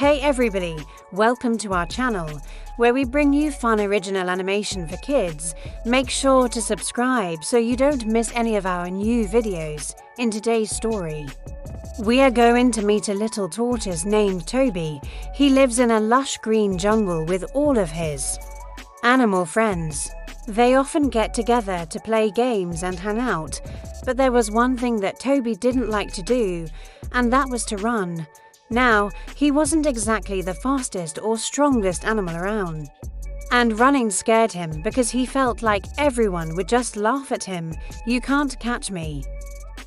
Hey everybody, welcome to our channel, where we bring you fun original animation for kids. Make sure to subscribe so you don't miss any of our new videos. In today's story, we are going to meet a little tortoise named Toby. He lives in a lush green jungle with all of his animal friends. They often get together to play games and hang out, but there was one thing that Toby didn't like to do, and that was to run. Now, he wasn't exactly the fastest or strongest animal around, and running scared him because he felt like everyone would just laugh at him. "You can't catch me,"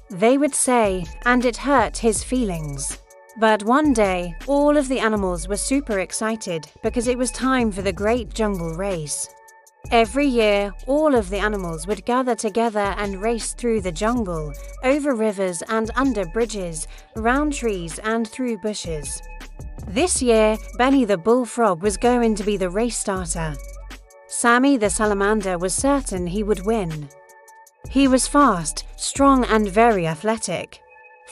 they would say, and it hurt his feelings. But one day, all of the animals were super excited because it was time for the Great Jungle Race. Every year, all of the animals would gather together and race through the jungle, over rivers and under bridges, around trees and through bushes. This year, Benny the bullfrog was going to be the race starter. Sammy the salamander was certain he would win. He was fast, strong and very athletic.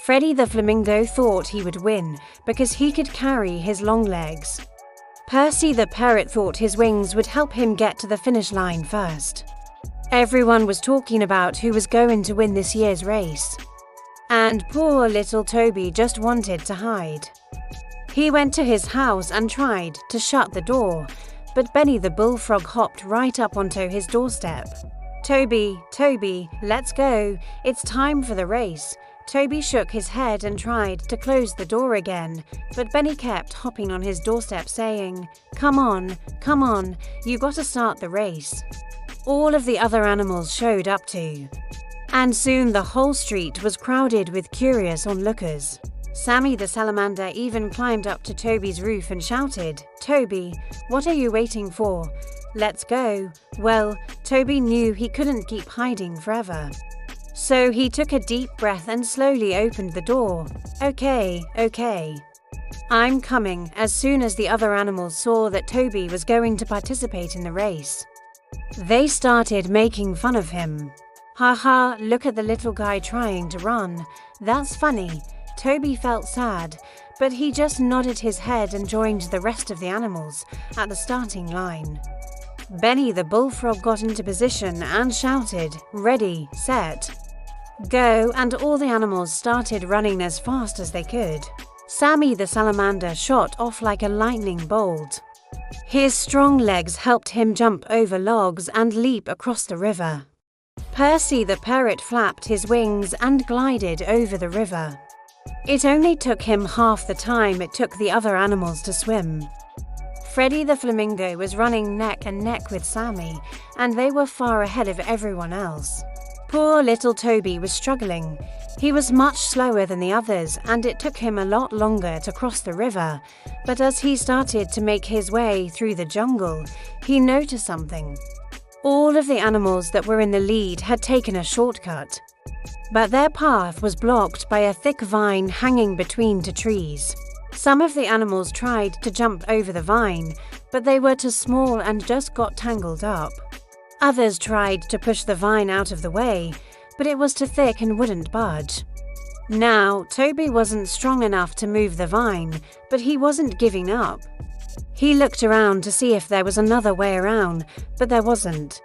Freddie the flamingo thought he would win because he could carry his long legs. Percy the parrot thought his wings would help him get to the finish line first. Everyone was talking about who was going to win this year's race. And poor little Toby just wanted to hide. He went to his house and tried to shut the door, but Benny the bullfrog hopped right up onto his doorstep. "Toby, Toby, let's go. It's time for the race." Toby shook his head and tried to close the door again, but Benny kept hopping on his doorstep saying, come on, you gotta start the race." All of the other animals showed up too, and soon the whole street was crowded with curious onlookers. Sammy the salamander even climbed up to Toby's roof and shouted, "Toby, what are you waiting for? Let's go." Well, Toby knew he couldn't keep hiding forever. So he took a deep breath and slowly opened the door. Okay. I'm coming," as soon as the other animals saw that Toby was going to participate in the race. They started making fun of him. "Haha, look at the little guy trying to run. That's funny." Toby felt sad, but he just nodded his head and joined the rest of the animals at the starting line. Benny the bullfrog got into position and shouted, "Ready, set, go," and all the animals started running as fast as they could. Sammy the salamander shot off like a lightning bolt. His strong legs helped him jump over logs and leap across the river. Percy the parrot flapped his wings and glided over the river. It only took him half the time it took the other animals to swim. Freddie the flamingo was running neck and neck with Sammy, and they were far ahead of everyone else. Poor little Toby was struggling. He was much slower than the others, and it took him a lot longer to cross the river. But as he started to make his way through the jungle, he noticed something. All of the animals that were in the lead had taken a shortcut, but their path was blocked by a thick vine hanging between two trees. Some of the animals tried to jump over the vine, but they were too small and just got tangled up. Others tried to push the vine out of the way, but it was too thick and wouldn't budge. Now, Toby wasn't strong enough to move the vine, but he wasn't giving up. He looked around to see if there was another way around, but there wasn't.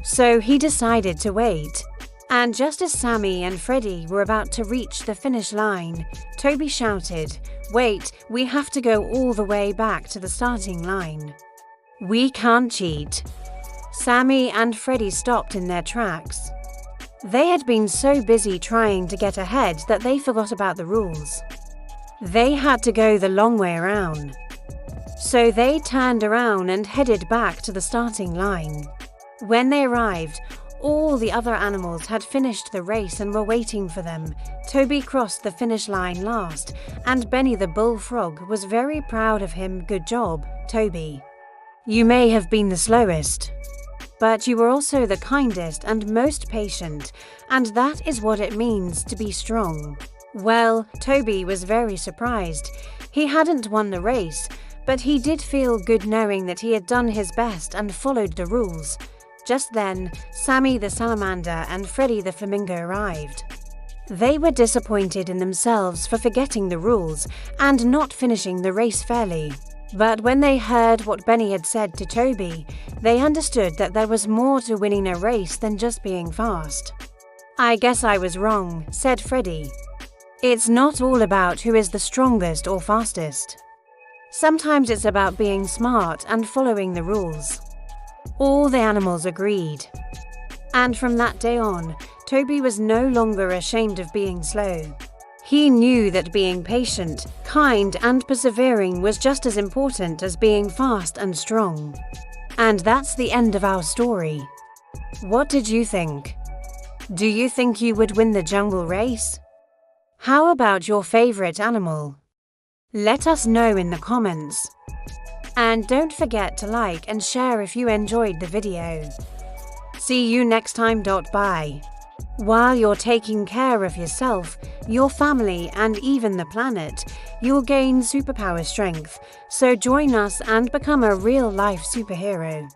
So he decided to wait. And just as Sammy and Freddie were about to reach the finish line, Toby shouted, "Wait, we have to go all the way back to the starting line. We can't cheat." Sammy and Freddie stopped in their tracks. They had been so busy trying to get ahead that they forgot about the rules. They had to go the long way around. So they turned around and headed back to the starting line. When they arrived, all the other animals had finished the race and were waiting for them. Toby crossed the finish line last, and Benny the bullfrog was very proud of him. "Good job, Toby. You may have been the slowest, but you were also the kindest and most patient, and that is what it means to be strong." Well, Toby was very surprised. He hadn't won the race, but he did feel good knowing that he had done his best and followed the rules. Just then, Sammy the salamander and Freddie the flamingo arrived. They were disappointed in themselves for forgetting the rules and not finishing the race fairly. But when they heard what Benny had said to Toby, they understood that there was more to winning a race than just being fast. "I guess I was wrong," said Freddie. "It's not all about who is the strongest or fastest. Sometimes it's about being smart and following the rules." All the animals agreed. And from that day on, Toby was no longer ashamed of being slow. He knew that being patient, kind, and persevering was just as important as being fast and strong. And that's the end of our story. What did you think? Do you think you would win the jungle race? How about your favorite animal? Let us know in the comments. And don't forget to like and share if you enjoyed the video. See you next time. Bye. While you're taking care of yourself, your family, and even the planet, you'll gain superpower strength. So join us and become a real-life superhero.